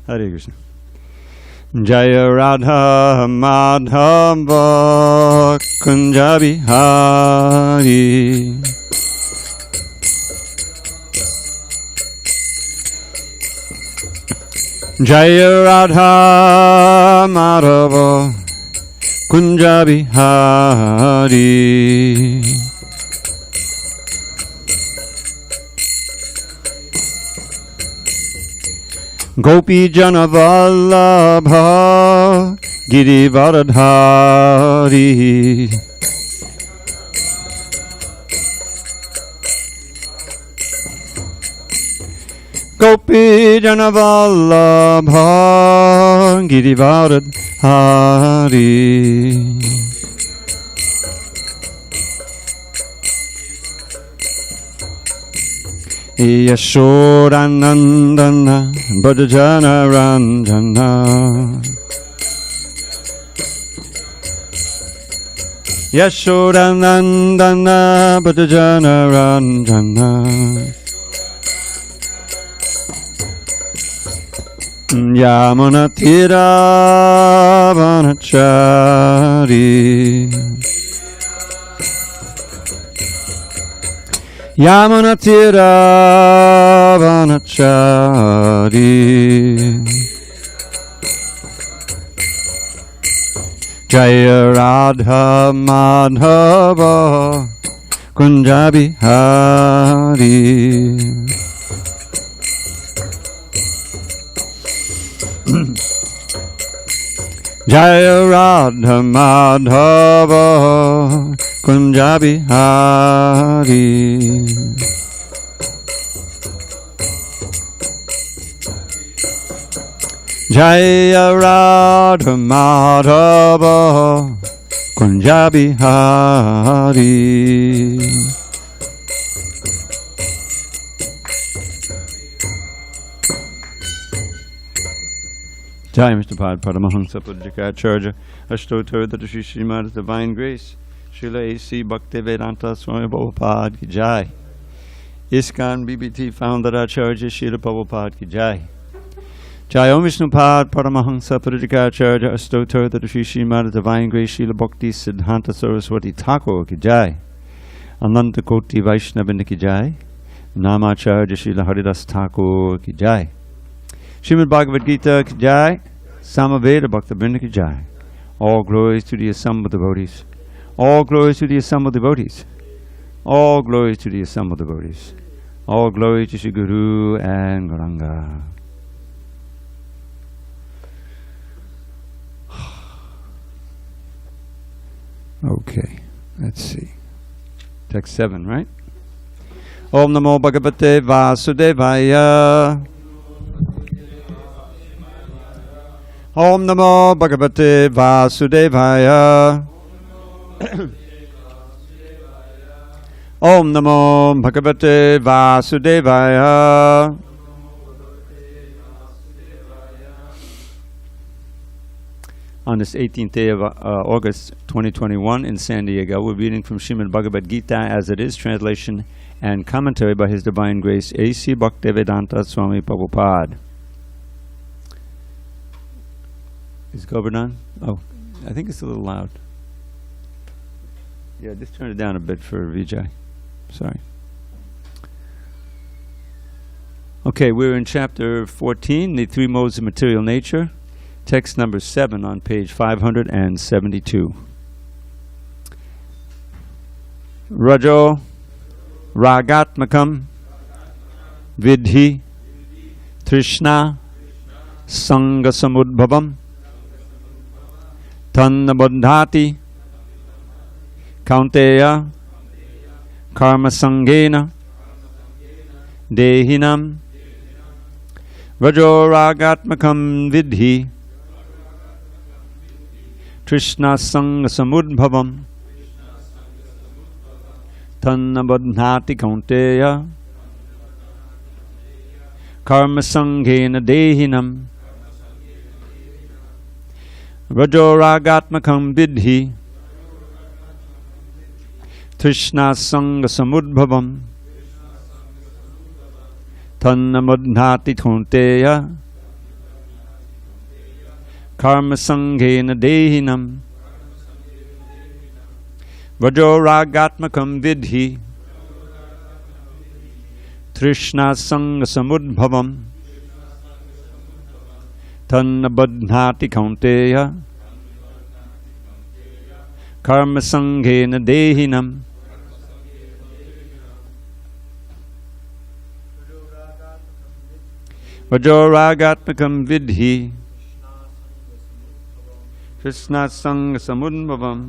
Hare Krishna. Jaya Radha Madhava Kunja Bihari. Jaya Radha Madhava Kunja Bihari. Gopi Jana Vallabha Girivardhari. Gopi Jana Vallabha Girivardhari. Yashodanandana Bhajana Ranjana. Yashodanandana Bhajana Ranjana. Yamuna Tira Vanachari. Yamuna Tira Vanachari. Jaya Radha Madhava Kunja Bihari. Jaya Radha Madhava Kunja Bihari. Jaya Radha Madhava Kunja Bihari. Jai Mr. Pad Paramahamsa Pujikacharya Ashtotar Dada Shri Srimad Divine Grace Srila A.C. Bhaktivedanta Swami Prabhupada Ki Jai. ISKCON BBT Founder Acharya Srila Prabhupada Ki Jai. Jai Om Vishnupad Paramahamsa Pujikacharya Ashtotar Dada Shri Srimad Divine Grace Srila Bhakti Siddhanta Saraswati Thakur Ki Jai. Ananta Koti Vaishnavanda Ki Jai. Namacharya Srila Haridas Thakur Ki Jai. Srimad Bhagavad Gita Ki Jai. Samaveda Bhakta Vrinda Ki Jai. All glories to the assembled devotees. All glories to the assembled devotees. All glories to the assembled devotees. All glory to Shri Guru and Gauranga. Okay, let's see. Text 7, right? Om Namo Bhagavate Vasudevaya. Om Namo Bhagavate Vasudevaya. Om Namo Bhagavate Vasudevaya. On this 18th day of August 2021 in San Diego, we're reading from Srimad Bhagavad Gita as it is, translation and commentary by His Divine Grace A.C. Bhaktivedanta Swami Prabhupada. Is Govardhan? Oh, I think it's a little loud. Yeah, just turn it down a bit for Vijay. Sorry. Okay, we're in chapter 14, the three modes of material nature. Text number 7 on page 572. Rajo Ragatmakam Vidhi Trishna Sangasamudbhavam Tanna Bandhati Kaunteya Karma Sangena Dehinam Rajo Ragatmakam Vidhi Trishna Sanga Samudbhavam Tanna Bandhati Kaunteya Karma Sangena Dehinam Rajo Ragatmakam Vidhi Trishna Sanga Samudbhavam Tanna Bandhati Kaunteya karma sangena dehinam vajo ragatmakam vidhi trishna sanga samudbhavam tanna badhnati kaunteya karma sangena dehinam vajo ragatmakam vidhi Krishna Sangha Samudbhavam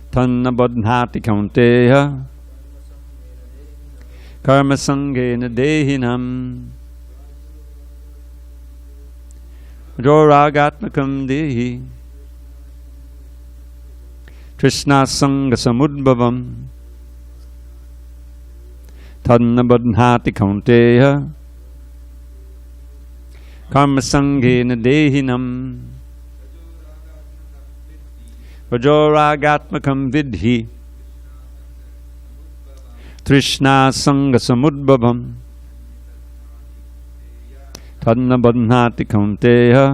Tanna Badhnati Kaunteya Karma Sangena Dehinam Ragatmakam Dehi Krishna Sangha Samudbhavam Tanna Badhnati Kaunteya Karma sangena dehinam vajoragatmakam vidhi trishna sanga samudbhavam tanna badhnati kaunteya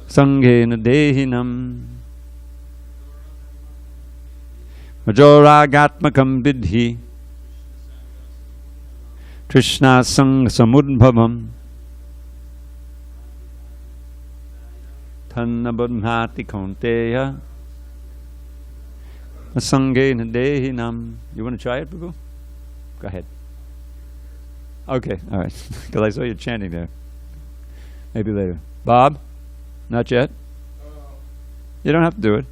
sangena dehinam vajoragatmakam vidhi Krishna Sangha Samudbhavam Tanna Badhnati Kaunteya Sangena Dehinam. You want to try it, Prabhu? Go ahead. Okay, all right. Because I saw you chanting there. Maybe later. Bob? Not yet? You don't have to do it.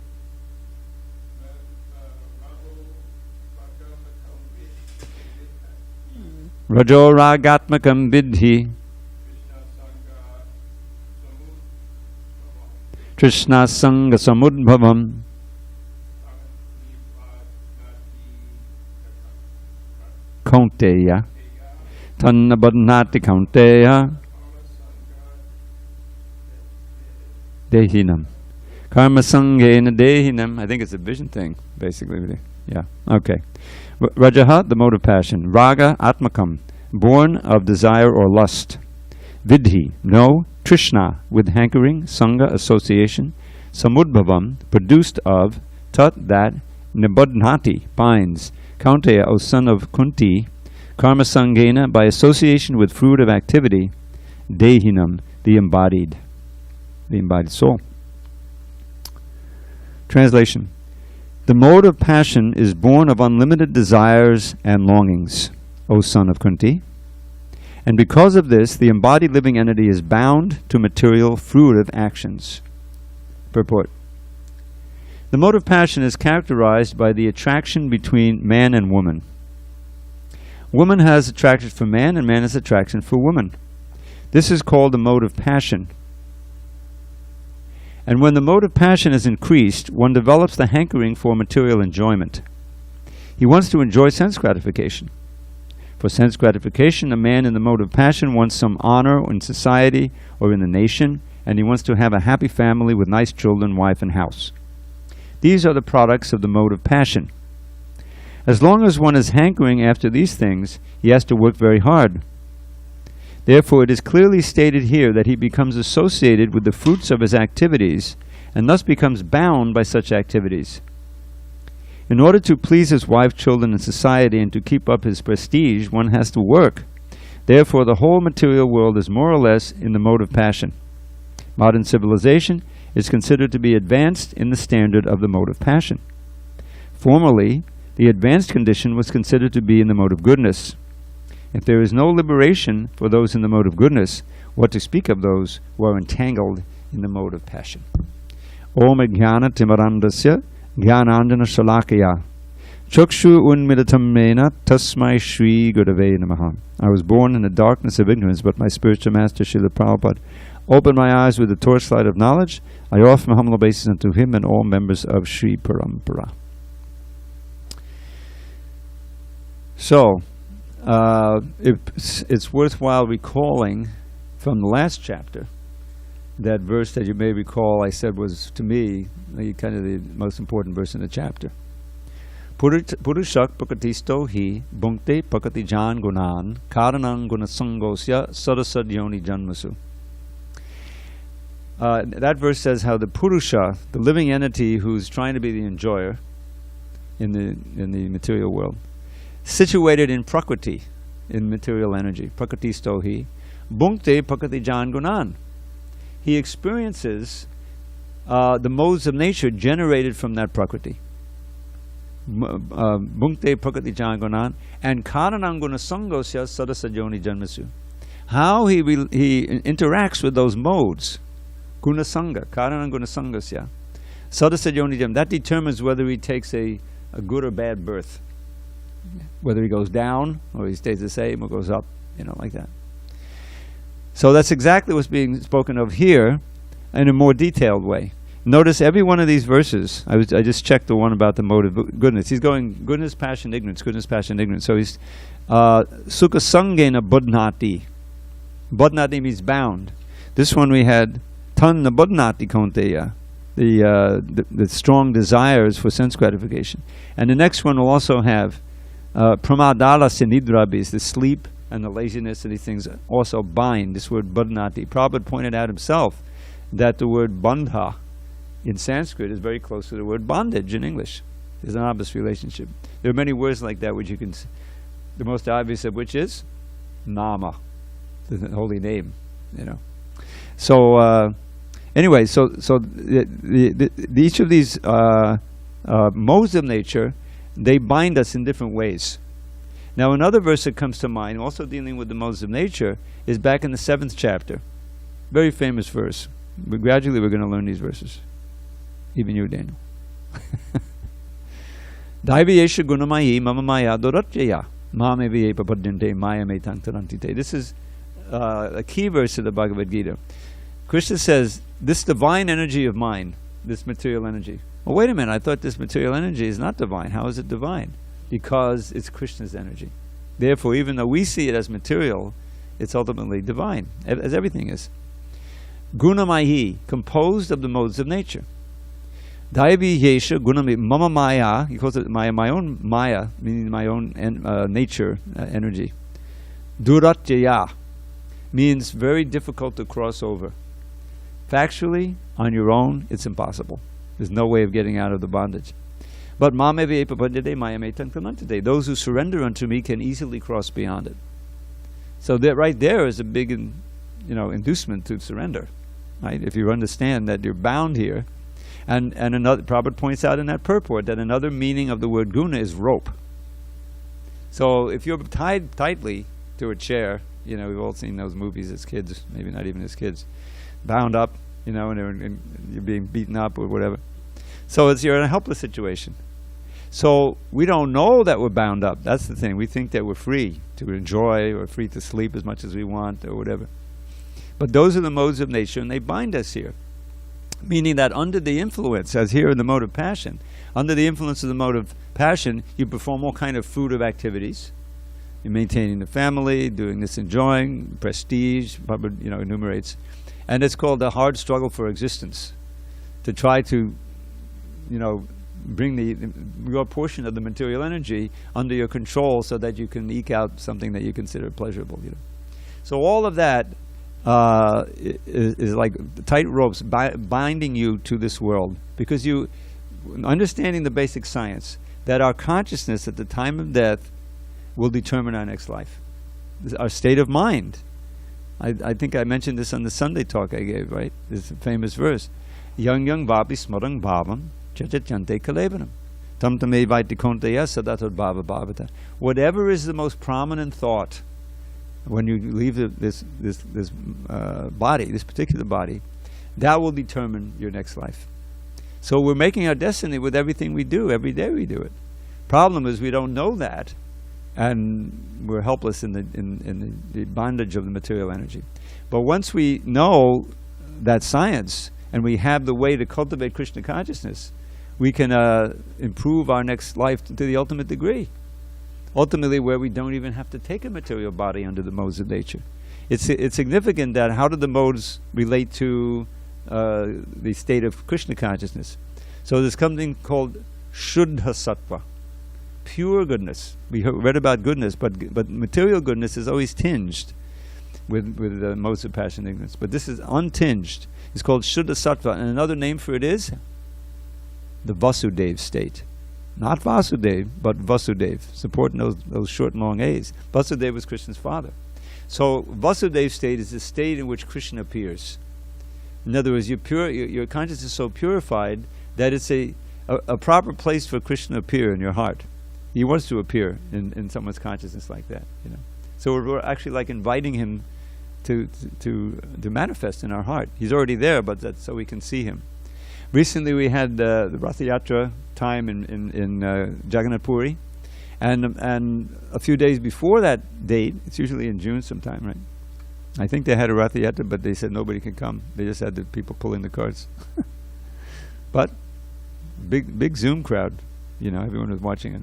Rajo ragatmakam vidhi Krishna sangha samudbhavam Kaunteya Tanna badhnati kaunteya Dehinam Karma sangena dehinam. I think it's a vision thing, basically. Yeah, okay. Rajaha, the mode of passion. Raga, atmakam, born of desire or lust. Vidhi, no. Trishna, with hankering. Sangha, association. Samudbhavam, produced of. Tat, that. Nibadhnati, binds. Kaunteya, O son of Kunti. Karma sangena, by association with fruit of activity. Dehinam, the embodied soul. Translation. The mode of passion is born of unlimited desires and longings, O son of Kunti. And because of this, the embodied living entity is bound to material fruitive actions. Purport. The mode of passion is characterized by the attraction between man and woman. Woman has attraction for man, and man has attraction for woman. This is called the mode of passion. And when the mode of passion is increased, one develops the hankering for material enjoyment. He wants to enjoy sense gratification. For sense gratification, a man in the mode of passion wants some honor in society or in the nation, and he wants to have a happy family with nice children, wife, and house. These are the products of the mode of passion. As long as one is hankering after these things, he has to work very hard. Therefore, it is clearly stated here that he becomes associated with the fruits of his activities and thus becomes bound by such activities. In order to please his wife, children, and society and to keep up his prestige, one has to work. Therefore, the whole material world is more or less in the mode of passion. Modern civilization is considered to be advanced in the standard of the mode of passion. Formerly, the advanced condition was considered to be in the mode of goodness. If there is no liberation for those in the mode of goodness, what to speak of those who are entangled in the mode of passion? Om Jnana Timarandasya Jnanandana Shalakaya Chukshu Unmilatam Mena Tasmai Shri Gurave Namaha. I was born in the darkness of ignorance, but my spiritual master Srila Prabhupada opened my eyes with the torchlight of knowledge. I offer my humble obeisance unto him and all members of Sri Parampara. So, it's worthwhile recalling from the last chapter that verse that you may recall I said was, to me, kind of the most important verse in the chapter. Purushak prakatisto hi bhunkte prakati jan gunan karanang gunasangosya sarasad yoni janmasu. That verse says how the Purusha, the living entity who's trying to be the enjoyer in the material world, situated in Prakriti, in material energy, Prakatisto hi, bhunkte Prakriti jan gunan. He experiences the modes of nature generated from that Prakriti. Bhunkte Prakriti jan gunan and karanang gunasangosya sadasajoni janmasu. How he interacts with those modes. Gunasanga, karanang gunasangasya. Sadasajoni jam, that determines whether he takes a good or bad birth. Whether he goes down, or he stays the same, or goes up, like that. So that's exactly what's being spoken of here in a more detailed way. Notice every one of these verses, I just checked the one about the mode of goodness. He's going goodness, passion, ignorance, goodness, passion, ignorance. So he's sukha sangena buddhnati. Buddhnati means bound. This one we had tan na buddhnati konteya. The strong desires for sense gratification. And the next one will also have pramadala sinidrabis, the sleep and the laziness and these things also bind. This word buddhnati. Prabhupada pointed out himself that the word bandha in Sanskrit is very close to the word bondage in English. There's an obvious relationship. There are many words like that which you can, the most obvious of which is nama, the holy name, So anyway, so each of these modes of nature, they bind us in different ways. Now another verse that comes to mind, also dealing with the modes of nature, is back in the 7th chapter. Very famous verse. But gradually we're going to learn these verses. Even you, Daniel. Daiviyesha gunamayi mama maya doratjaya mame viyepa padyante maya me tangtarantite. This is a key verse of the Bhagavad Gita. Krishna says, this divine energy of mine, this material energy. Well, wait a minute, I thought this material energy is not divine. How is it divine? Because it's Krishna's energy. Therefore, even though we see it as material, it's ultimately divine, as everything is. Gunamayi, composed of the modes of nature. Daivi yesha gunami mama maya, he calls it my own maya, meaning my own nature, energy. Duratjaya means very difficult to cross over. Factually, on your own, it's impossible. There's no way of getting out of the bondage. But those who surrender unto me can easily cross beyond it. So that right there is a big inducement to surrender. Right? If you understand that you're bound here, and another, Prabhupada points out in that purport that another meaning of the word guna is rope. So if you're tied tightly to a chair, we've all seen those movies as kids, maybe not even as kids, bound up, and you're being beaten up or whatever. So you're in a helpless situation. So we don't know that we're bound up. That's the thing. We think that we're free to enjoy or free to sleep as much as we want or whatever. But those are the modes of nature, and they bind us here. Meaning that under the influence, as here in the mode of passion, under the influence of the mode of passion, you perform all kind of fruitive activities. You're maintaining the family, doing this enjoying, prestige, Prabhupada, enumerates. And it's called the hard struggle for existence. To try to, bring your portion of the material energy under your control so that you can eke out something that you consider pleasurable. So all of that is like tight ropes binding you to this world, because you, understanding the basic science, that our consciousness at the time of death will determine our next life. Our state of mind. I think I mentioned this on the Sunday talk I gave, right? This famous verse. Yang yang vapi smarang bhavam chachachante kalevanam tam tame vaiti konteya sadatad bhava bhavata. Whatever is the most prominent thought when you leave this body, this particular body, that will determine your next life. So we're making our destiny with everything we do. Every day we do it. Problem is we don't know that, and we're helpless in the bondage of the material energy. But once we know that science, and we have the way to cultivate Krishna consciousness, we can improve our next life to the ultimate degree. Ultimately, where we don't even have to take a material body under the modes of nature. It's significant that how do the modes relate to the state of Krishna consciousness? So there's something called Shuddha Sattva. pure goodness. We read about goodness, but material goodness is always tinged with the modes of passion and ignorance. But this is untinged. It's called Shuddha Sattva, and another name for it is the Vasudev state. Not Vasudev, but Vasudev, supporting those short and long A's. Vasudev was Krishna's father. So Vasudev state is the state in which Krishna appears. In other words, your consciousness is so purified that it's a proper place for Krishna to appear in your heart. He wants to appear in someone's consciousness like that, you know. So we're actually like inviting him to manifest in our heart. He's already there, but that's so we can see him. Recently we had the Ratha Yatra time in Jagannath Puri, and a few days before that date, it's usually in June sometime, right? I think they had a Ratha Yatra, but they said nobody can come. They just had the people pulling the carts. But big Zoom crowd, you know, everyone was watching it.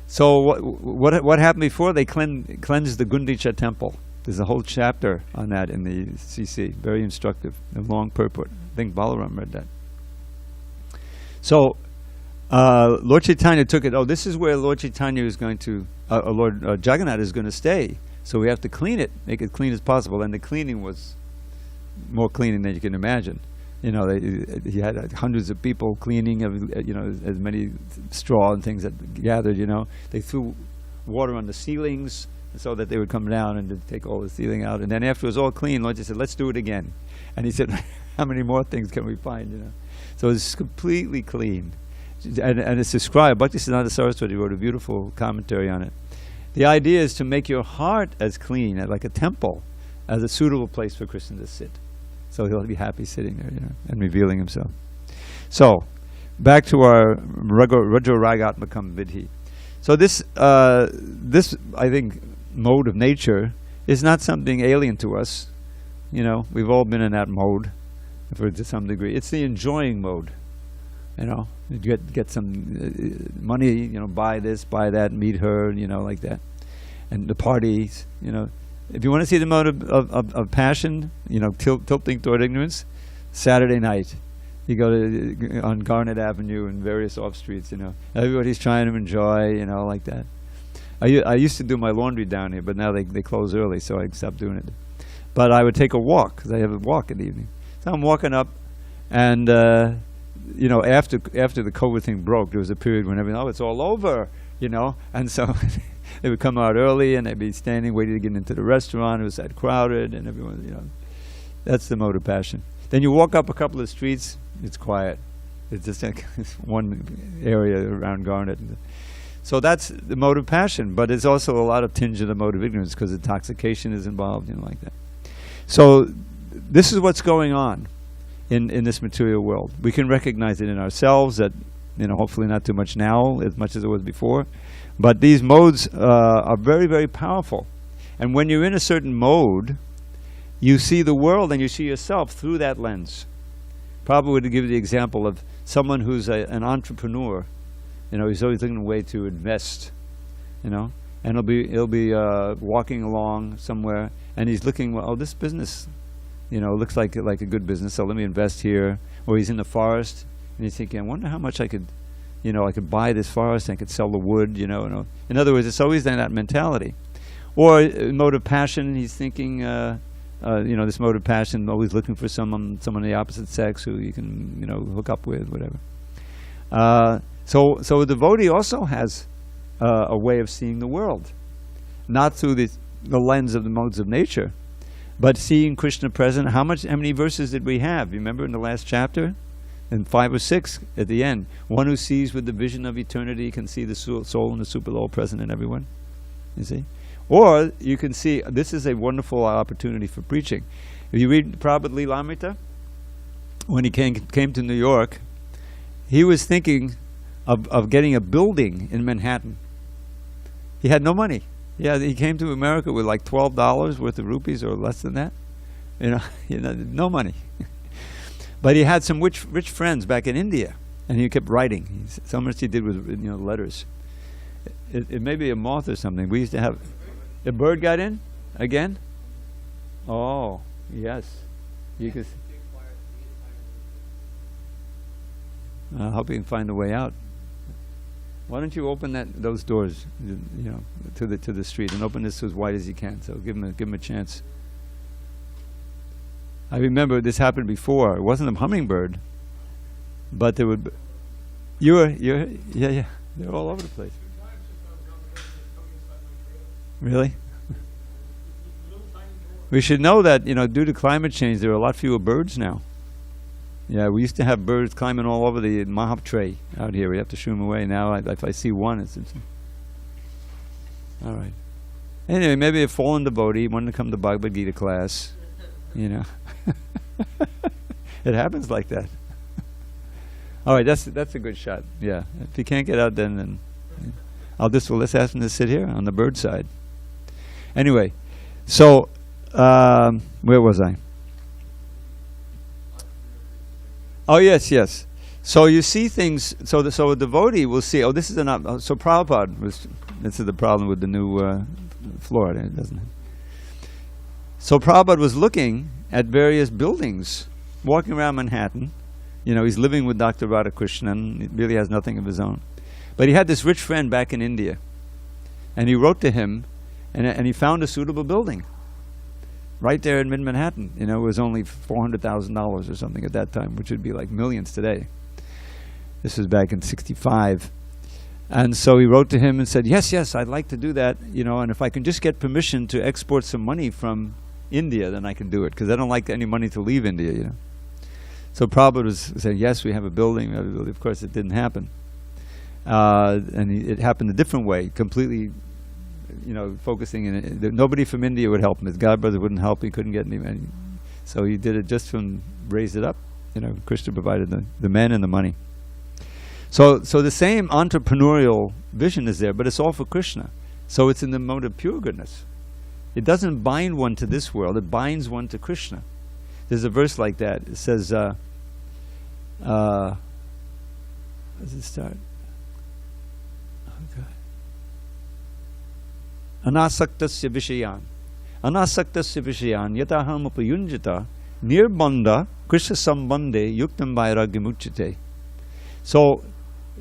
So what happened before? They cleansed the Gundicha temple. There's a whole chapter on that in the CC. Very instructive, a long purport. I think Balaram read that. So Lord Chaitanya took it. Oh, this is where Lord Chaitanya is going to, Lord Jagannath is going to stay. So we have to clean it, make it clean as possible. And the cleaning was more cleaning than you can imagine. You know, he had hundreds of people cleaning, you know, as many straw and things that gathered, you know. They threw water on the ceilings so that they would come down and take all the ceiling out. And then after it was all clean, Lord just said, let's do it again. And he said, how many more things can we find, you know? So it's completely clean. And it's described, Bhaktisiddhanta Saraswati wrote a beautiful commentary on it. The idea is to make your heart as clean, like a temple, as a suitable place for Krishna to sit. So he'll be happy sitting there, you know, and revealing himself. So, back to our Rajo Ragatmakam Vidhi. So this, I think, mode of nature is not something alien to us. You know, we've all been in that mode, to some degree. It's the enjoying mode. You know, you get some money, you know, buy this, buy that, meet her, you know, like that. And the parties, you know. If you want to see the mode of passion, you know, tilting toward ignorance, Saturday night. You go to on Garnet Avenue and various off streets, you know. Everybody's trying to enjoy, you know, like that. I used to do my laundry down here, but now they close early, so I stopped doing it. But I would take a walk, because I have a walk in the evening. So I'm walking up, and you know, after the COVID thing broke, there was a period when everything, oh, it's all over, you know, and so they would come out early and they'd be standing waiting to get into the restaurant. It was that crowded, and everyone, you know, that's the mode of passion. Then you walk up a couple of streets, it's quiet. It's just like one area around Garnet. So that's the mode of passion, but it's also a lot of tinge of the mode of ignorance because intoxication is involved, you know, like that. So this is what's going on in this material world. We can recognize it in ourselves, that, you know, hopefully not too much now, as much as it was before. But these modes are very, very powerful. And when you're in a certain mode, you see the world and you see yourself through that lens. Probably to give you the example of someone who's an entrepreneur. You know, he's always looking for a way to invest, you know. And he'll be walking along somewhere, and he's looking, well, oh, this business, you know, looks like a good business, so let me invest here. Or he's in the forest, and he's thinking, I wonder how much I could, you know, I could buy this forest, and I could sell the wood, you know. In other words, it's always that mentality. Or mode of passion, he's thinking, you know, this mode of passion, always looking for someone of the opposite sex who you can, you know, hook up with, whatever. So a devotee also has a way of seeing the world, not through the lens of the modes of nature, but seeing Krishna present. How many verses did we have? Remember in the last chapter? In 5 or 6 at the end. One who sees with the vision of eternity can see the soul and the super law present in everyone. You see? Or you can see, this is a wonderful opportunity for preaching. If you read Prabhupada Lilamrita, when he came to New York, he was thinking of getting a building in Manhattan. He had no money. Yeah, he came to America with like $12 worth of rupees or less than that. You know, no money. But he had some rich friends back in India, and he kept writing. So much he did with, you know, letters. It may be a moth or something. We used to have. The bird got in again. Oh, yes. You could. I hope you can find a way out. Why don't you open those doors, to the street, and open this as wide as you can? So give him a chance. I remember this happened before. It wasn't a hummingbird, but there would. Yeah. They're all over the place. Really? We should know that, due to climate change, there are a lot fewer birds now. Yeah, we used to have birds climbing all over the mahap tray out here. We have to shoo them away. Now, if I see one, it's all right. Anyway, maybe a fallen devotee wanted to come to Bhagavad Gita class. It happens like that. All right, that's a good shot. Yeah, if you can't get out, then let's ask him to sit here on the bird side. Anyway, so where was I? Oh yes. So you see things. So a devotee will see. Oh, this is enough. So Prabhupada was. This is the problem with the new floor, doesn't it? So Prabhupada was looking at various buildings, walking around Manhattan. He's living with Dr. Radhakrishnan. He really has nothing of his own. But he had this rich friend back in India. And he wrote to him, and he found a suitable building right there in mid-Manhattan. It was only $400,000 or something at that time, which would be like millions today. This was back in '65. And so he wrote to him and said, yes, I'd like to do that, and if I can just get permission to export some money from India, then I can do it, because I don't like any money to leave India, So Prabhupada was saying, yes, we have a building. Of course, it didn't happen. And it happened a different way, completely, focusing in it. Nobody from India would help him. His godbrother wouldn't help. He couldn't get any money. So he did it just from, raised it up. Krishna provided the men and the money. So the same entrepreneurial vision is there, but it's all for Krishna. So it's in the mode of pure goodness. It doesn't bind one to this world. It binds one to Krishna. There's a verse like that. It says, how does it start? Okay. Anasaktasya vishayan. Anasaktasya vishayan yataham upayunjita nirbanda krishna sambande yuktam vairagyamuchyate. So,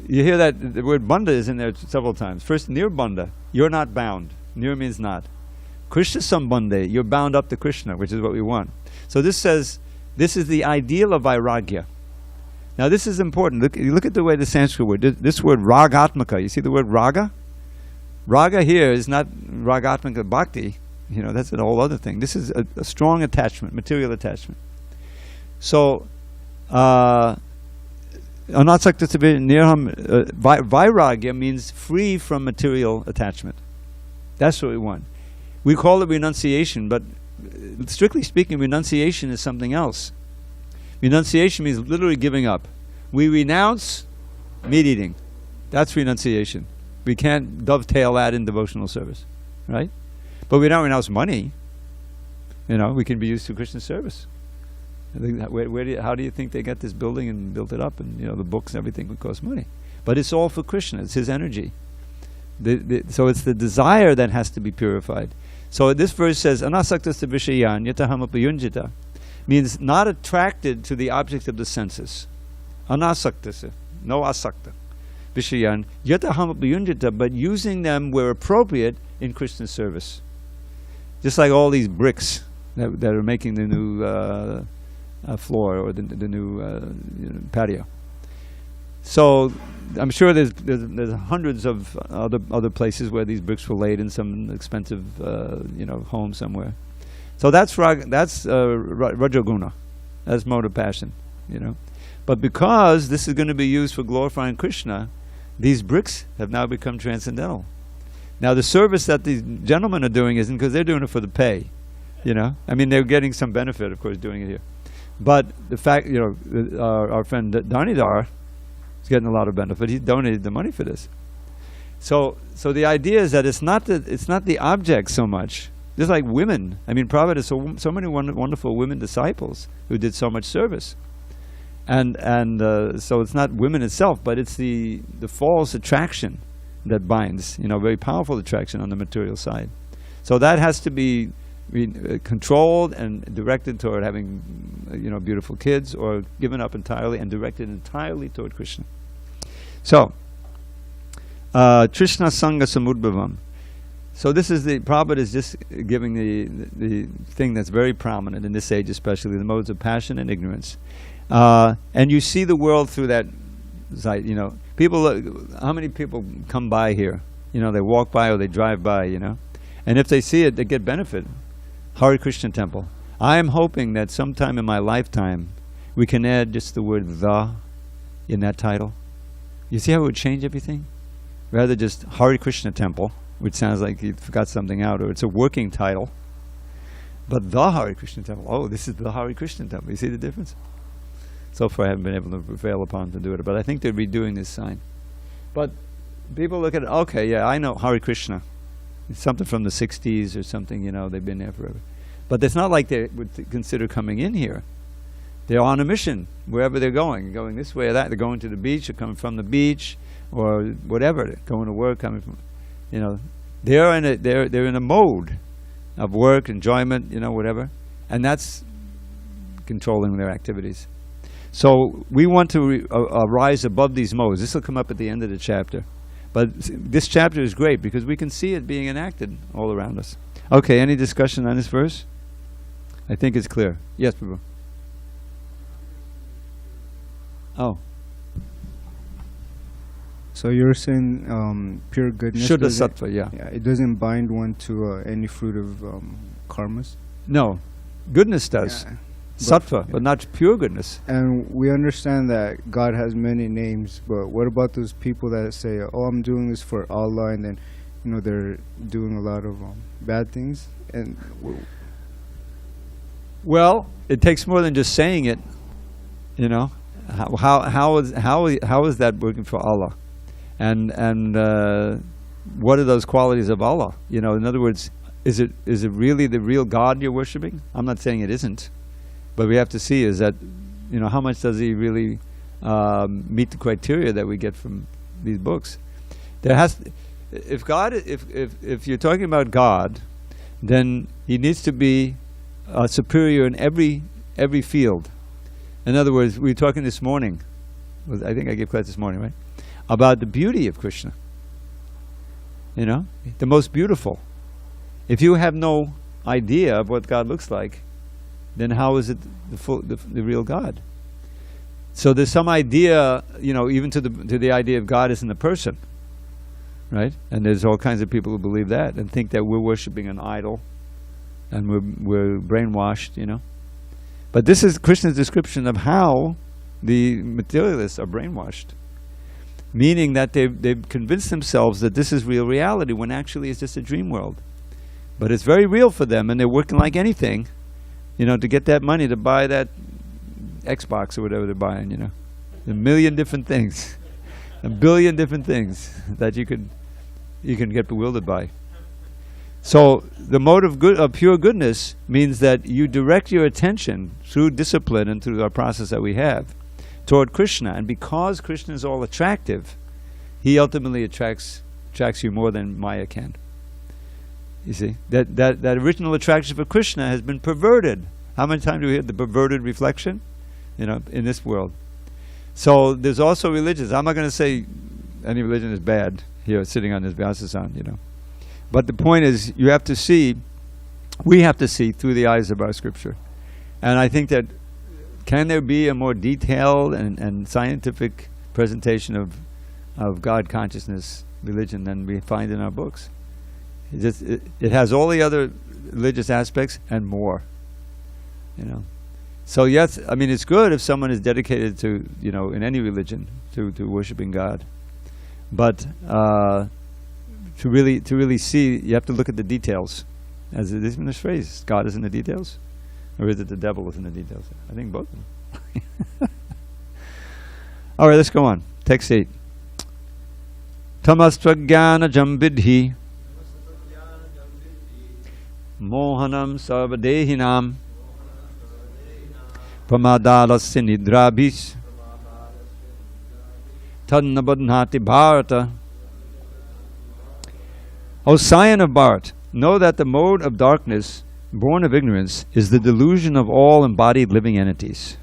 you hear that the word banda is in there several times. First, nirbanda, you're not bound. Nir means not. Krishna sambande, you're bound up to Krishna, which is what we want. So this says, this is the ideal of vairagya. Now this is important. Look at the way the Sanskrit word, this word ragatmaka, you see the word raga? Raga here is not ragatmaka bhakti, that's an whole other thing. This is a strong attachment, material attachment. So, vairagya means free from material attachment. That's what we want. We call it renunciation, but strictly speaking, renunciation is something else. Renunciation means literally giving up. We renounce meat eating. That's renunciation. We can't dovetail that in devotional service, right? But we don't renounce money. We can be used to Krishna service. How do you think they got this building and built it up, and the books and everything would cost money? But it's all for Krishna. It's his energy. So it's the desire that has to be purified. So this verse says, anasaktasya vishayan yataham upayunjita, means not attracted to the objects of the senses. Anasaktasya, no asakta. Vishayan yataham upayunjita, but using them where appropriate in Krishna's service. Just like all these bricks that are making the new floor or the new patio. So I'm sure there's hundreds of other places where these bricks were laid in some expensive home somewhere. So that's Rajoguna, that's mode of passion, But because this is going to be used for glorifying Krishna, these bricks have now become transcendental. Now the service that these gentlemen are doing isn't because they're doing it for the pay, they're getting some benefit, of course, doing it here. But the fact, our friend Dhanidhar is getting a lot of benefit. He donated the money for this. So the idea is that it's not the object so much. Just like women. Prabhupada has so many wonderful women disciples who did so much service. And so it's not women itself, but it's the false attraction that binds, very powerful attraction on the material side. So that has to be controlled and directed toward having, beautiful kids, or given up entirely and directed entirely toward Krishna. So, Trishna Sangha Samudbhavam. So this is Prabhupada is just giving the thing that's very prominent in this age, especially the modes of passion and ignorance. And you see the world through that sight, People, how many people come by here? They walk by or they drive by, And if they see it, they get benefit. Hare Krishna temple. I am hoping that sometime in my lifetime, we can add just the word "the" in that title. You see how it would change everything? Rather just Hare Krishna temple, which sounds like you forgot something out, or it's a working title. But the Hare Krishna temple, oh, this is the Hare Krishna temple. You see the difference? So far I haven't been able to prevail upon to do it, but I think they're redoing this sign. But people look at it, okay, yeah, I know Hare Krishna. It's something from the 60s or something, they've been there forever. But it's not like they would consider coming in here. They're on a mission, wherever they're going this way or that. They're going to the beach or coming from the beach or whatever. They're going to work, coming from, they're in a mode of work, enjoyment, whatever. And that's controlling their activities. So we want to rise above these modes. This will come up at the end of the chapter. But this chapter is great because we can see it being enacted all around us. Okay, any discussion on this verse? I think it's clear. Yes, Prabhu. Oh. So you're saying pure goodness? Shuddha sattva, yeah. Yeah. It doesn't bind one to any fruit of karmas? No. Goodness does. Yeah. Sattva, but not pure goodness. And we understand that God has many names, but what about those people that say, oh, I'm doing this for Allah, and then, they're doing a lot of bad things? And well, it takes more than just saying it, How is that working for Allah? And what are those qualities of Allah? In other words, is it really the real God you're worshiping? I'm not saying it isn't. But we have to see is that, how much does he really meet the criteria that we get from these books? If you're talking about God, then he needs to be superior in every field. In other words, we were talking this morning, I think I gave class this morning, right? About the beauty of Krishna. The most beautiful. If you have no idea of what God looks like, then how is it the real God? So there's some idea, even to the idea of God isn't a person, right? And there's all kinds of people who believe that and think that we're worshiping an idol, and we're brainwashed, But this is Krishna's description of how the materialists are brainwashed, meaning that they've convinced themselves that this is real reality when actually it's just a dream world. But it's very real for them, and they're working like anything, to get that money to buy that Xbox or whatever they're buying, a million different things, a billion different things that you can get bewildered by. So the mode of pure goodness means that you direct your attention through discipline and through our process that we have toward Krishna, and because Krishna is all attractive, he ultimately attracts you more than Maya can. You see, that original attraction for Krishna has been perverted. How many times do we hear the perverted reflection, in this world? So there's also religions. I'm not going to say any religion is bad here, sitting on this Vyasasan, But the point is, we have to see through the eyes of our scripture. And I think that, can there be a more detailed and scientific presentation of God consciousness religion than we find in our books? It has all the other religious aspects and more, So yes, I mean, it's good if someone is dedicated to, in any religion, to worshiping God. But to really see, you have to look at the details. As it is in this phrase, God is in the details? Or is it the devil is in the details? I think both of them. All right, let's go on. Text 8. Tamastvajnana jambidhi mohanam sarvadehinam pramadalasya nidrabhis tadnabadhnati bharata. O scion of Bharat, know that the mode of darkness, born of ignorance, is the delusion of all embodied living entities.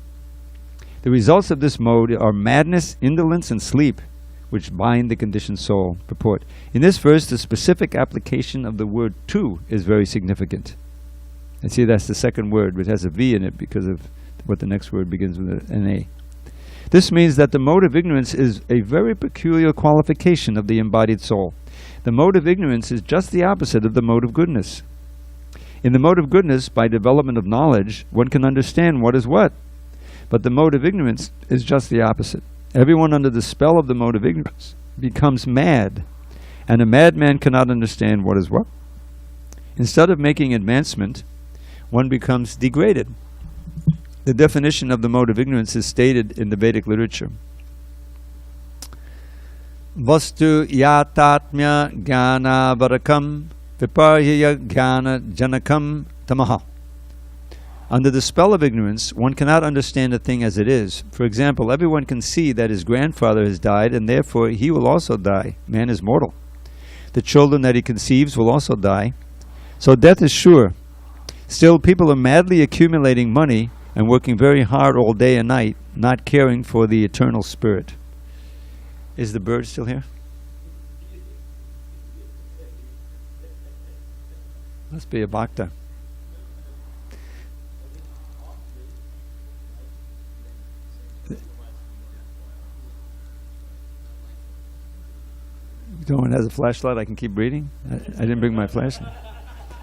The results of this mode are madness, indolence, and sleep, which bind the conditioned soul. Purport. In this verse, the specific application of the word to is very significant. And see, that's the second word, which has a V in it because of what the next word begins with an A. This means that the mode of ignorance is a very peculiar qualification of the embodied soul. The mode of ignorance is just the opposite of the mode of goodness. In the mode of goodness, by development of knowledge, one can understand what is what. But the mode of ignorance is just the opposite. Everyone under the spell of the mode of ignorance becomes mad, and a madman cannot understand what is what. Instead of making advancement, one becomes degraded. The definition of the mode of ignorance is stated in the Vedic literature. Vastu yatatmya jnana varakam viparya jnana janakam tamaha. Under the spell of ignorance, one cannot understand a thing as it is. For example, everyone can see that his grandfather has died, and therefore he will also die. Man is mortal. The children that he conceives will also die. So death is sure. Still, people are madly accumulating money and working very hard all day and night, not caring for the eternal spirit. Is the bird still here? Must be a bhakta. No one has a flashlight. I can keep reading. I didn't bring my flashlight.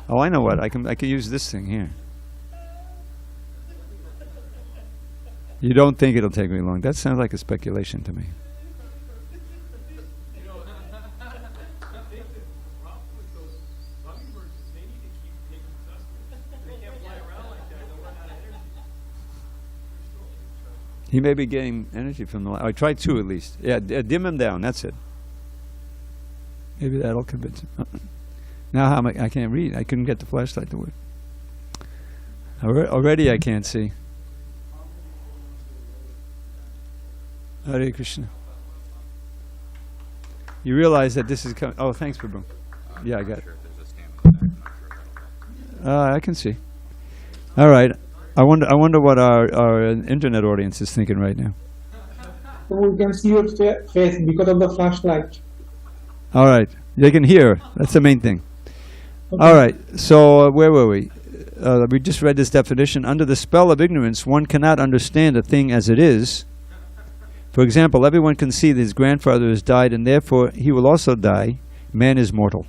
Oh, I know what. I can use this thing here. You don't think it'll take me long? That sounds like a speculation to me. He may be getting energy from the light. I tried two at least. Yeah, dim him down. That's it. Maybe that'll convince him. Now how am I can't read. I couldn't get the flashlight to work. Already I can't see. Hare Krishna. You realize that this is coming. Oh, thanks, Prabhu. Yeah, I got it. I can see. All right. I wonder what our internet audience is thinking right now. We can see your face because of the flashlight. All right. They can hear. That's the main thing. Okay. All right. So where were we? We just read this definition. Under the spell of ignorance, one cannot understand a thing as it is. For example, everyone can see that his grandfather has died, and therefore he will also die. Man is mortal.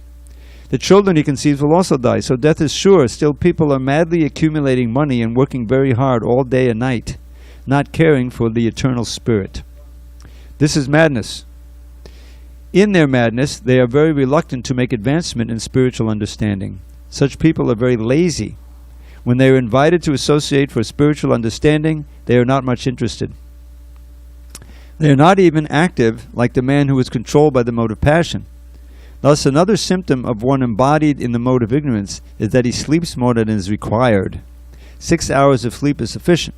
The children he conceives will also die, so death is sure. Still, people are madly accumulating money and working very hard all day and night, not caring for the eternal spirit. This is madness. In their madness, they are very reluctant to make advancement in spiritual understanding. Such people are very lazy. When they are invited to associate for spiritual understanding, they are not much interested. They are not even active like the man who is controlled by the mode of passion. Thus, another symptom of one embodied in the mode of ignorance is that he sleeps more than is required. 6 hours of sleep is sufficient,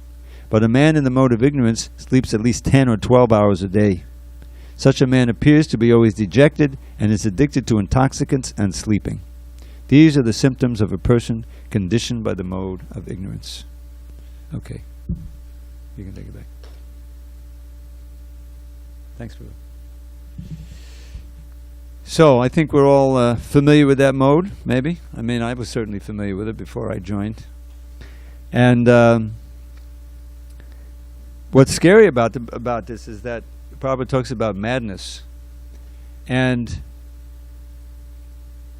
but a man in the mode of ignorance sleeps at least 10 or 12 hours a day. Such a man appears to be always dejected and is addicted to intoxicants and sleeping. These are the symptoms of a person conditioned by the mode of ignorance. Okay. You can take it back. Thanks, Prabhu. So, I think we're all familiar with that mode, maybe. I mean, I was certainly familiar with it before I joined. And what's scary about this is that Prabhupada talks about madness. And,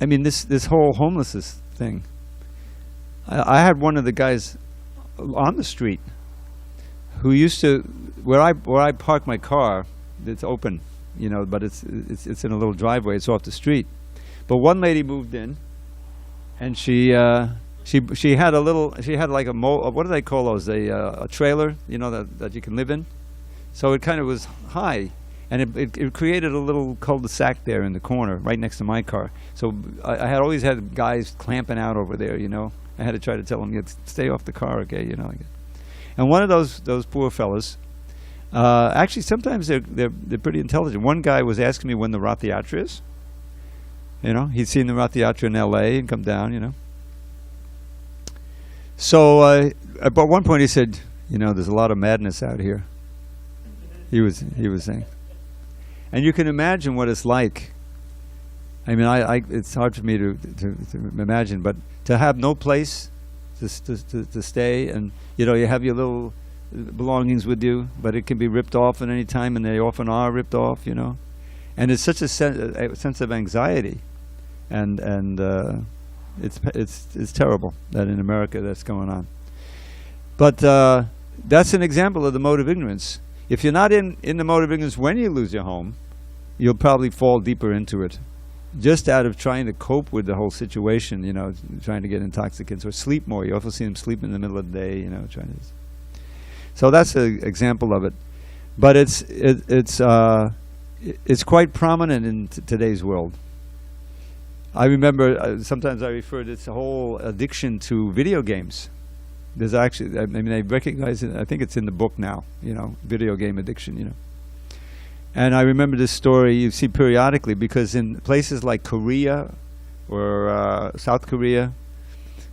I mean, this whole homelessness thing. I had one of the guys on the street who used to, where I park my car, it's open, you know, but it's in a little driveway. It's off the street. But one lady moved in, and she had like a what do they call those? A trailer, you know, that you can live in. So it kind of was high, and it created a little cul-de-sac there in the corner, right next to my car. So I had always had guys clamping out over there, you know. I had to try to tell them, stay off the car, okay, you know. And one of those poor fellas. Actually, sometimes they're pretty intelligent. One guy was asking me when the Rath Yatra is. You know, he'd seen the Rath Yatra in L.A. and come down, you know. So, at one point he said, you know, there's a lot of madness out here. He was saying. And you can imagine what it's like. I mean, it's hard for me to imagine, but to have no place to stay, and you know, you have your little belongings with you, but it can be ripped off at any time, and they often are ripped off, you know. And it's such a sense of anxiety, and it's terrible that in America that's going on. But that's an example of the mode of ignorance. If you're not in the mode of ignorance when you lose your home, you'll probably fall deeper into it, just out of trying to cope with the whole situation, you know, trying to get intoxicants or sleep more. You often see them sleep in the middle of the day, you know, trying to. So that's an example of it, but it's quite prominent in today's world. I remember sometimes I refer to this whole addiction to video games. There's actually, I mean, I recognize it. I think it's in the book now. You know, video game addiction. You know, and I remember this story you see periodically, because in places like Korea or South Korea,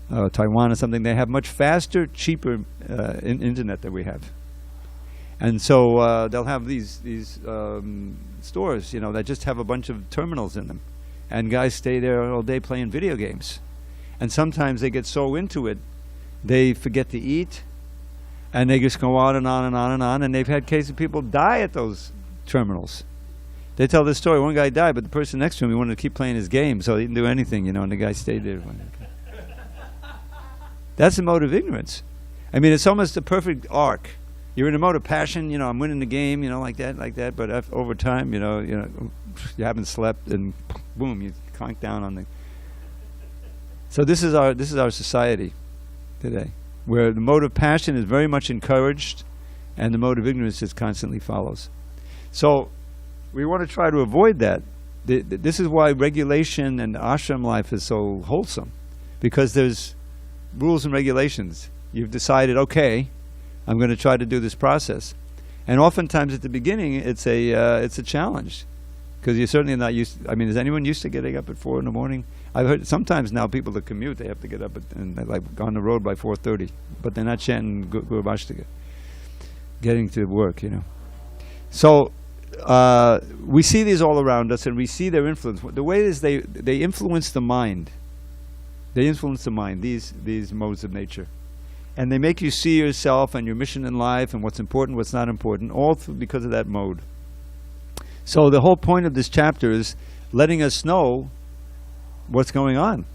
Taiwan or something, they have much faster, cheaper internet than we have. And so they'll have these stores, you know, that just have a bunch of terminals in them, and guys stay there all day playing video games. And sometimes they get so into it, they forget to eat, and they just go on and on and on and on. And they've had cases of people die at those terminals. They tell this story. One guy died, but the person next to him, he wanted to keep playing his game, so he didn't do anything, you know, and the guy stayed there. That's a mode of ignorance. I mean, it's almost a perfect arc. You're in a mode of passion, you know, I'm winning the game, you know, like that. But over time, you know, you haven't slept, and boom, you clank down on the. So this is our society today, where the mode of passion is very much encouraged, and the mode of ignorance just constantly follows. So we want to try to avoid that. This is why regulation and ashram life is so wholesome, because there's rules and regulations. You've decided, okay, I'm going to try to do this process, and oftentimes at the beginning it's a challenge, because you're certainly not used. I mean, is anyone used to getting up at 4 in the morning? I've heard sometimes now people that commute, they have to get up and they're like on the road by 4:30, but they're not chanting Guru Vashtaka, getting to work, you know. So we see these all around us, and we see their influence. The way is they influence the mind. They influence the mind, these modes of nature. And they make you see yourself and your mission in life and what's important, what's not important, all because of that mode. So the whole point of this chapter is letting us know what's going on.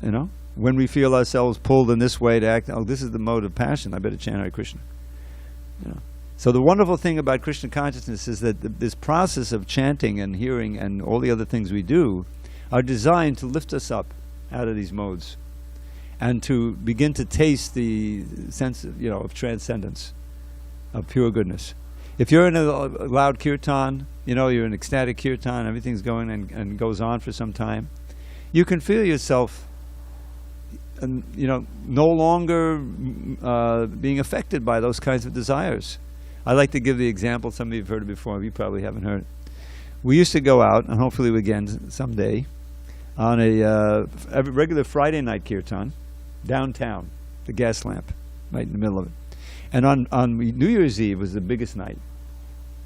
You know, when we feel ourselves pulled in this way to act, oh, this is the mode of passion, I better chant Hare Krishna. You know. So the wonderful thing about Krishna consciousness is that this process of chanting and hearing and all the other things we do are designed to lift us up out of these modes, and to begin to taste the sense of, you know, of transcendence, of pure goodness. If you're in a loud kirtan, you know, you're in ecstatic kirtan, everything's going and goes on for some time, you can feel yourself, you know, no longer being affected by those kinds of desires. I like to give the example, some of you have heard it before, you probably haven't heard it. We used to go out, and hopefully we again someday, on a regular Friday night kirtan downtown, the gas lamp, right in the middle of it. And on New Year's Eve was the biggest night.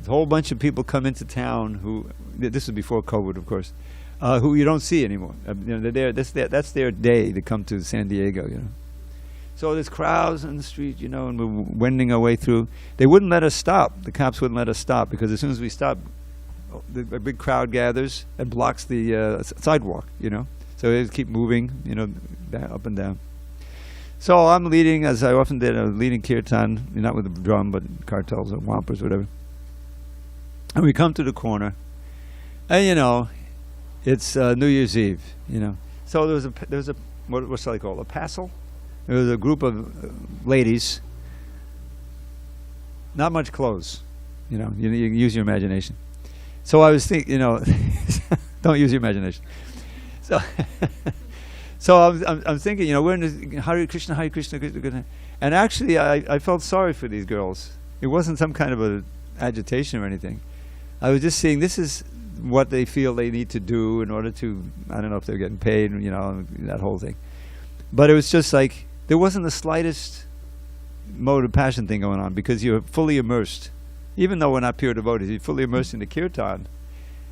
A whole bunch of people come into town who, this was before COVID, of course, who you don't see anymore. You know, they're there. That's their day to come to San Diego. You know, so there's crowds on the street, you know, and we're wending our way through. They wouldn't let us stop. The cops wouldn't let us stop, because as soon as we stop, a big crowd gathers and blocks the sidewalk, you know. So they just keep moving, you know, up and down. So I'm leading, as I often did, I was leading kirtan, not with a drum, but cartels or wampers, whatever. And we come to the corner, and you know, it's New Year's Eve, you know. So there was a what shall I call it, a passel? There was a group of ladies, not much clothes, you know. You use your imagination. So I was thinking, you know, don't use your imagination. So, so I'm thinking, you know, we're in the Hare Krishna, Krishna, Krishna. And actually, I felt sorry for these girls. It wasn't some kind of a agitation or anything. I was just seeing this is what they feel they need to do in order to, I don't know if they're getting paid, you know, that whole thing. But it was just like, there wasn't the slightest mode of passion thing going on, because you're fully immersed even though we're not pure devotees, you're fully immersed in the kirtan.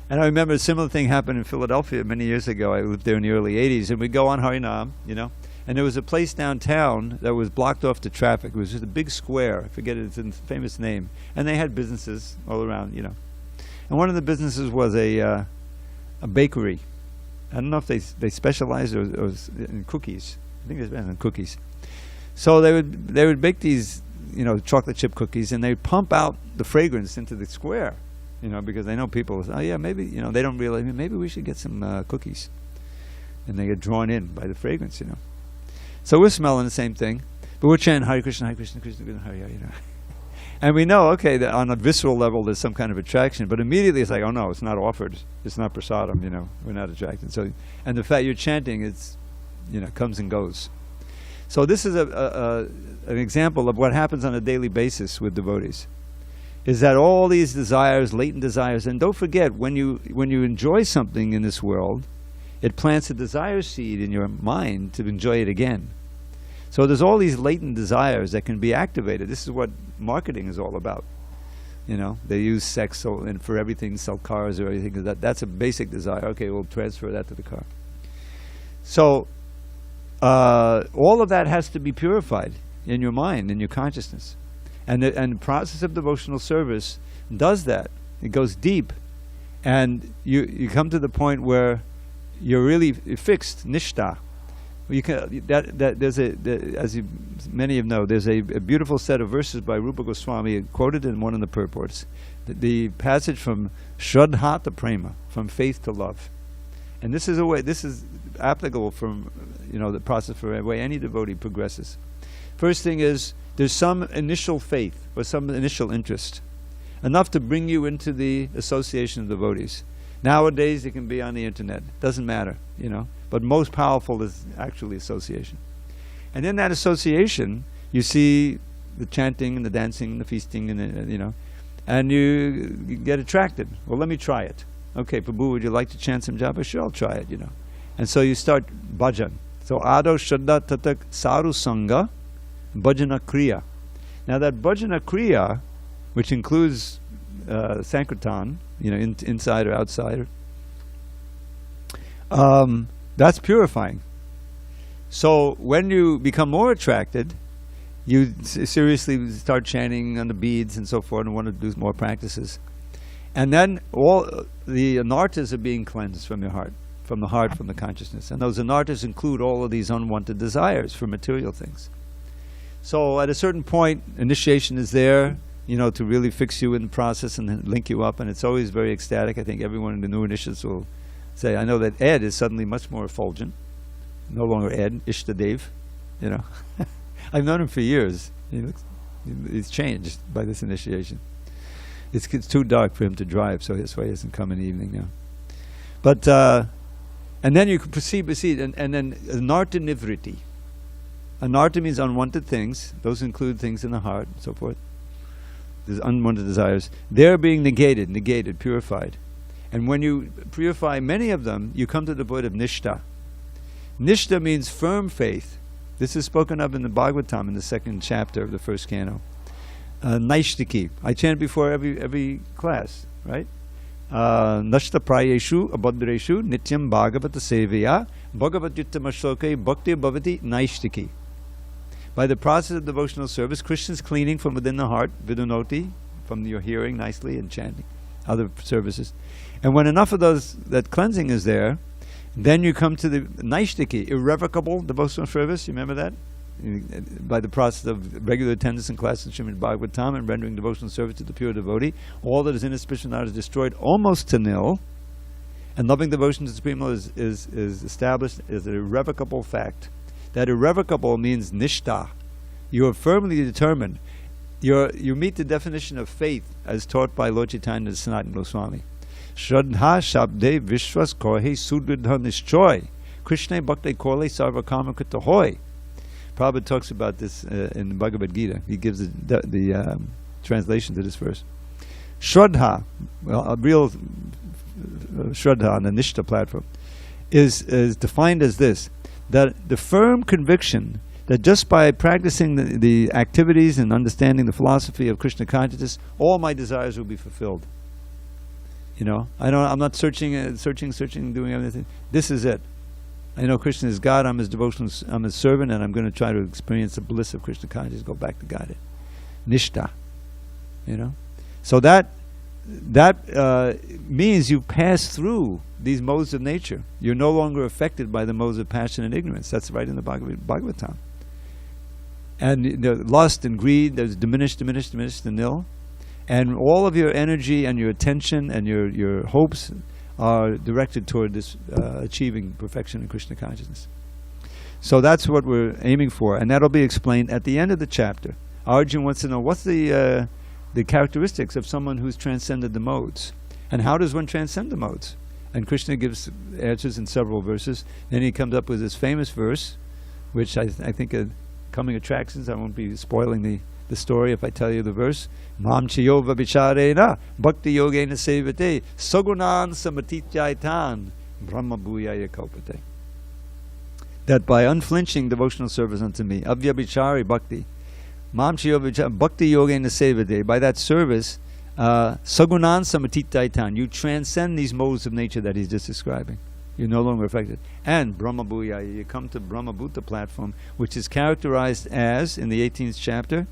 And I remember a similar thing happened in Philadelphia many years ago. I lived there in the early 80s, and we'd go on Harinam, and there was a place downtown that was blocked off to traffic. It was just a big square. I forget its famous name. And they had businesses all around, And one of the businesses was a bakery. I don't know if they specialized or in cookies. I think they specialized in cookies. So they would bake these, chocolate chip cookies, and they'd pump out the fragrance into the square, because they know people. Oh yeah, maybe they don't realize. Maybe we should get some cookies, and they get drawn in by the fragrance, So we're smelling the same thing, but we're chanting Hare Krishna, Krishna Krishna, Hare Hare, And we know, okay, that on a visceral level there's some kind of attraction, but immediately it's like, oh no, it's not offered. It's not prasadam, we're not attracted. So, and the fact you're chanting, it's, comes and goes. So this is an example of what happens on a daily basis with devotees. Is that all these desires, latent desires, and don't forget, when you enjoy something in this world, it plants a desire seed in your mind to enjoy it again. So there's all these latent desires that can be activated. This is what marketing is all about. They use sex and for everything, sell cars or everything. That's a basic desire. Okay, we'll transfer that to the car. So all of that has to be purified in your mind, in your consciousness. And the process of devotional service does that. It goes deep. And you come to the point where you're really fixed, nishtha. You can, as many of you know, there's a beautiful set of verses by Rupa Goswami quoted in one of the purports. The passage from Shraddha to Prema, from faith to love, and this is applicable from the process for the way any devotee progresses. First thing is there's some initial faith or some initial interest, enough to bring you into the association of devotees. Nowadays it can be on the internet. Doesn't matter, But most powerful is actually association. And in that association, you see the chanting and the dancing and the feasting and and you get attracted. Well, let me try it. Okay, Prabhu, would you like to chant some japa? Sure, I'll try it, And so you start bhajan. So ado shraddha tatak saru sangha bhajana kriya. Now that bhajana kriya, which includes sankirtan, inside or outside, that's purifying. So when you become more attracted, you seriously start chanting on the beads and so forth and want to do more practices. And then all the anarthas are being cleansed from your heart, from the consciousness. And those anarthas include all of these unwanted desires for material things. So at a certain point, initiation is there, to really fix you in the process and link you up. And it's always very ecstatic. I think everyone in the new initiates will say, I know that Ed is suddenly much more effulgent. No longer Ed, Ishtadev, I've known him for years. He's changed by this initiation. It's too dark for him to drive, so that's why he doesn't come in the evening now. But, and then you can proceed, and then anartha nivriti. Anartha means unwanted things. Those include things in the heart and so forth. There's unwanted desires. They're being negated, purified. And when you purify many of them, you come to the point of nishtha. Nishtha means firm faith. This is spoken of in the Bhagavatam in the 2nd chapter of the 1st canto. Naishtiki. I chant before every class, right? Nashta prayeshu abhadreshu nityam bhagavata seveya bhagavat yuttamashoke bhakti bhavati naishtiki. By the process of devotional service, Krishna's cleaning from within the heart, vidunoti, from your hearing nicely and chanting, other services. And when enough of that cleansing is there, then you come to the naishtiki, irrevocable devotional service. You remember that? By the process of regular attendance in class in Srimad Bhagavatam and rendering devotional service to the pure devotee, all that is inauspicious is destroyed almost to nil, and loving devotion to the Supreme Lord is established as an irrevocable fact. That irrevocable means nishtha. You are firmly determined. You meet the definition of faith as taught by Lord Chaitanya Sanatana Goswami. Shraddha shabde vishwas kohe sudridha nishchoy Krishna bhakti kole sarva kama krita hoy. Prabhupada talks about this in the Bhagavad Gita. He gives the translation to this verse. Shraddha, well, a real Shraddha on the Nishtha platform, is defined as this, that the firm conviction that just by practicing the activities and understanding the philosophy of Krishna consciousness, all my desires will be fulfilled. You know, I'm not searching, doing everything. This is it. I know Krishna is God. I'm His devotional. I'm His servant, and I'm going to try to experience the bliss of Krishna consciousness. Go back to Godhead, Nishta. You know, so that means you pass through these modes of nature. You're no longer affected by the modes of passion and ignorance. That's right in the Bhagavatam. And the lust and greed, there's diminished to nil. And all of your energy and your attention and your hopes are directed toward this achieving perfection in Krishna consciousness. So that's what we're aiming for, and that'll be explained at the end of the chapter. Arjun wants to know what's the characteristics of someone who's transcended the modes, and how does one transcend the modes? And Krishna gives answers in several verses. Then he comes up with this famous verse, which I think are coming attractions. I won't be spoiling the story if I tell you the verse. Mam chiyova vicharena bhakti yogena sevate sagunan samatitjaitan brahma bhuyaya kalpate. That by unflinching devotional service unto me, avyabhichari bhakti, mam chiyova bhakti yogena sevate, by that service, sagunan samatitjaitan, you transcend these modes of nature that he's just describing. You're no longer affected. And Brahma Bhuyaya, you come to Brahma Bhuta platform, which is characterized as, in the 18th chapter,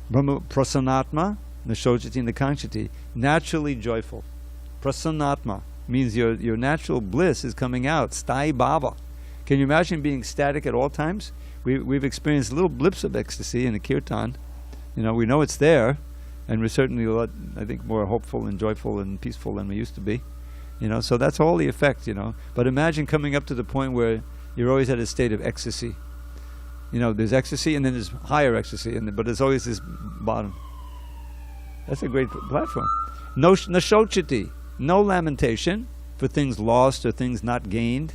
Brahma Prasannatma, Nashochati Nakanchati, naturally joyful. Prasannatma means your natural bliss is coming out. Sthai Bhava. Can you imagine being ecstatic at all times? We've experienced little blips of ecstasy in the kirtan. You know, we know it's there, and we're certainly a lot, I think, more hopeful and joyful and peaceful than we used to be. You know, so that's all the effect, you know. But imagine coming up to the point where you're always at a state of ecstasy. You know, there's ecstasy and then there's higher ecstasy, but there's always this bottom. That's a great platform. No nashochati, no lamentation for things lost or things not gained.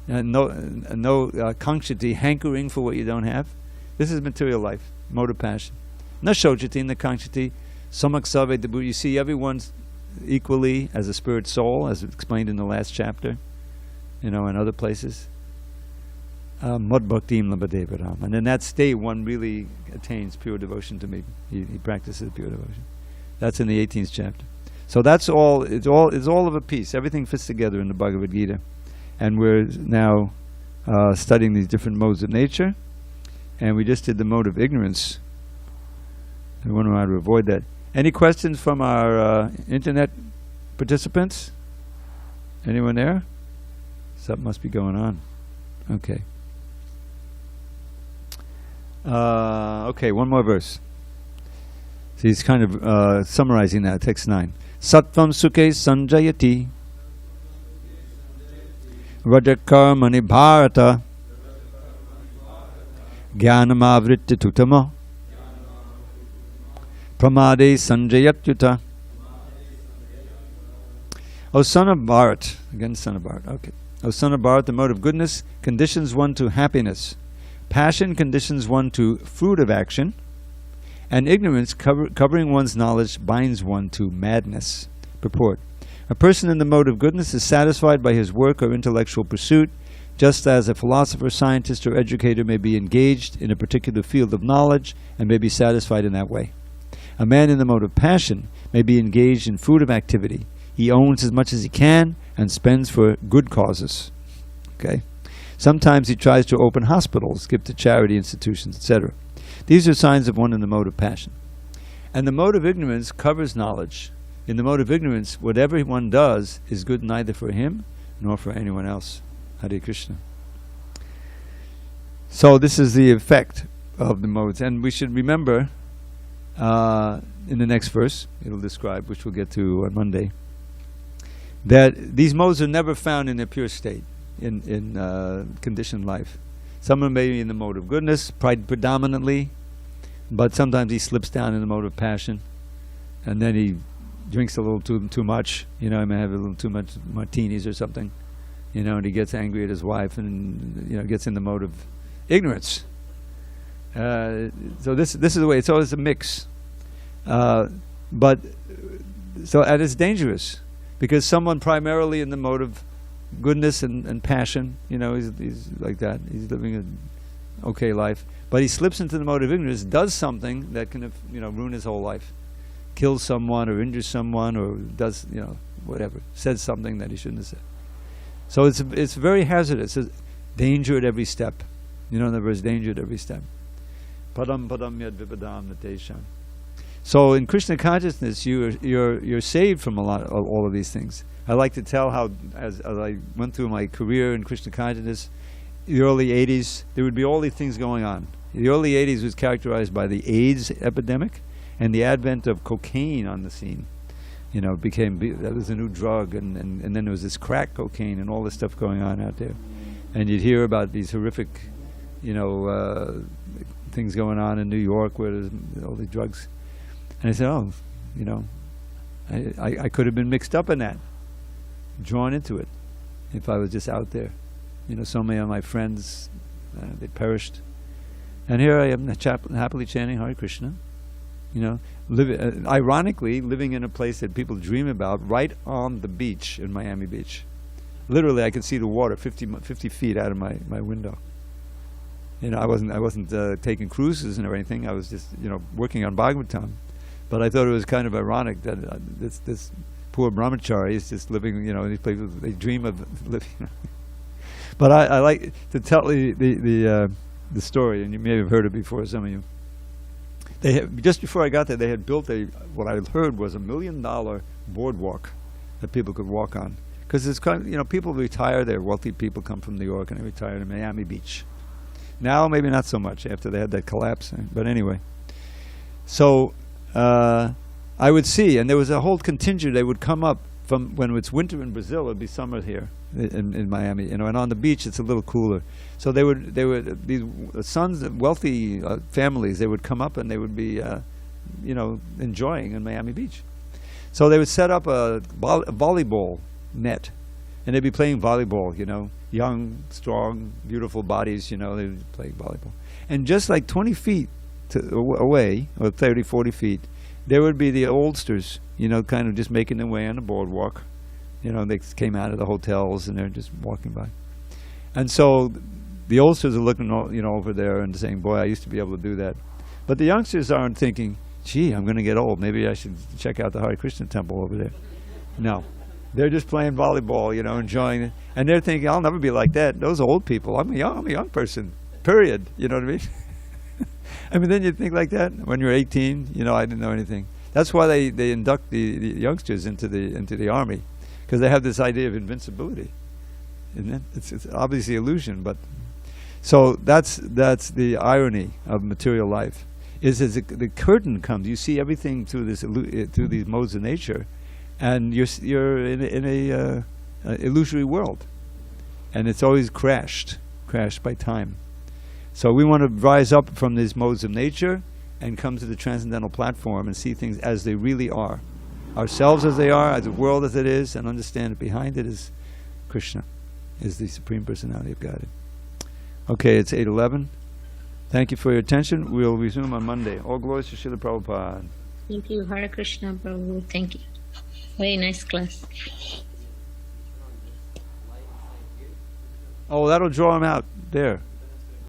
No kankshati, hankering for what you don't have. This is material life, mode of passion. Nashochati and the kankshati, samaksave debu. You see everyone's equally as a spirit soul, as explained in the last chapter, you know, and other places. Mad bhaktim labadevaram. And in that state, one really attains pure devotion to me. He practices pure devotion. That's in the 18th chapter. So that's all. It's all of a piece. Everything fits together in the Bhagavad Gita, and we're now studying these different modes of nature. And we just did the mode of ignorance. I wonder how to avoid that. Any questions from our internet participants? Anyone there? Something must be going on. Okay. Okay, one more verse. So he's kind of summarizing that, text 9. Sattvam sukhe sanjayati rajakarmani bharata jnanam avritti tutama pramade sanjayatyuta. O son of Bharat, again son of Bharat, okay. O son of Bharat, the mode of goodness conditions one to happiness. Passion conditions one to fruit of action. And ignorance, covering one's knowledge, binds one to madness. Purport. A person in the mode of goodness is satisfied by his work or intellectual pursuit, just as a philosopher, scientist, or educator may be engaged in a particular field of knowledge and may be satisfied in that way. A man in the mode of passion may be engaged in fruitive activity. He owns as much as he can and spends for good causes. Okay? Sometimes he tries to open hospitals, give to charity institutions, etc. These are signs of one in the mode of passion. And the mode of ignorance covers knowledge. In the mode of ignorance, whatever one does is good neither for him nor for anyone else. Hare Krishna. So this is the effect of the modes. And we should remember, in the next verse, it'll describe, which we'll get to on Monday, that these modes are never found in their pure state, in conditioned life. Someone may be in the mode of goodness, predominantly, but sometimes he slips down in the mode of passion, and then he drinks a little too much. You know, he may have a little too much martinis or something. You know, and he gets angry at his wife, and you know, gets in the mode of ignorance. So this is the way. It's always a mix. But so and it's dangerous, because someone primarily in the mode of goodness and passion, you know, he's like that. He's living okay life, but he slips into the mode of ignorance, does something that can, ruin his whole life, kills someone or injures someone or does, whatever, says something that he shouldn't have said. So it's very hazardous. It's danger at every step. In other words, danger at every step. Padam padam yad vipadam natesham. So in Krishna consciousness, you're saved from all of these things. I like to tell how, as I went through my career in Krishna consciousness, the early 80s, there would be all these things going on. The early 80s was characterized by the AIDS epidemic and the advent of cocaine on the scene. That was a new drug, and then there was this crack cocaine and all this stuff going on out there. And you'd hear about these horrific, things going on in New York where there's all these drugs. And I said, I could have been mixed up in that, drawn into it, if I was just out there. So many of my friends, they perished. And here I am, happily chanting Hare Krishna. Ironically, living in a place that people dream about, right on the beach in Miami Beach. Literally, I could see the water 50 feet out of my window. I wasn't taking cruises and everything. I was just, working on Bhagavad Gita. But I thought it was kind of ironic that this poor brahmachari is just living, in these places they dream of living. But I like to tell the story, and you may have heard it before, some of you. Just before I got there, they had built what I heard was $1 million boardwalk that people could walk on. Because it's kind of, people retire there. Wealthy people come from New York and they retire to Miami Beach. Now, maybe not so much after they had that collapse. But anyway. So, I would see, and there was a whole contingent. They would come up from when it's winter in Brazil, it'd be summer here in Miami. And on the beach, it's a little cooler. So they would these sons of wealthy families. They would come up and they would be, enjoying in Miami Beach. So they would set up a volleyball net, and they'd be playing volleyball. Young, strong, beautiful bodies. They would play volleyball, and just like 20 feet away, or 30, 40 feet, there would be the oldsters, kind of just making their way on the boardwalk. They came out of the hotels and they're just walking by. And so the oldsters are looking, over there and saying, boy, I used to be able to do that. But the youngsters aren't thinking, gee, I'm going to get old. Maybe I should check out the Hare Krishna temple over there. No. They're just playing volleyball, enjoying it. And they're thinking, I'll never be like that. Those old people, I'm a young person, period. You know what I mean? Then you think like that when you're 18. I didn't know anything. That's why they induct the youngsters into the army, because they have this idea of invincibility. Isn't it? It's obviously illusion, but so that's the irony of material life. Is as the curtain comes, you see everything through these modes of nature, and you're in a illusory world, and it's always crashed by time. So we want to rise up from these modes of nature and come to the transcendental platform and see things as they really are. Ourselves as they are, as the world as it is, and understand that behind it is Krishna, is the Supreme Personality of Godhead. Okay, it's 8:11. Thank you for your attention. We'll resume on Monday. All glories to Srila Prabhupada. Thank you, Hare Krishna Prabhu. Thank you. Very nice class. Oh, that'll draw him out there.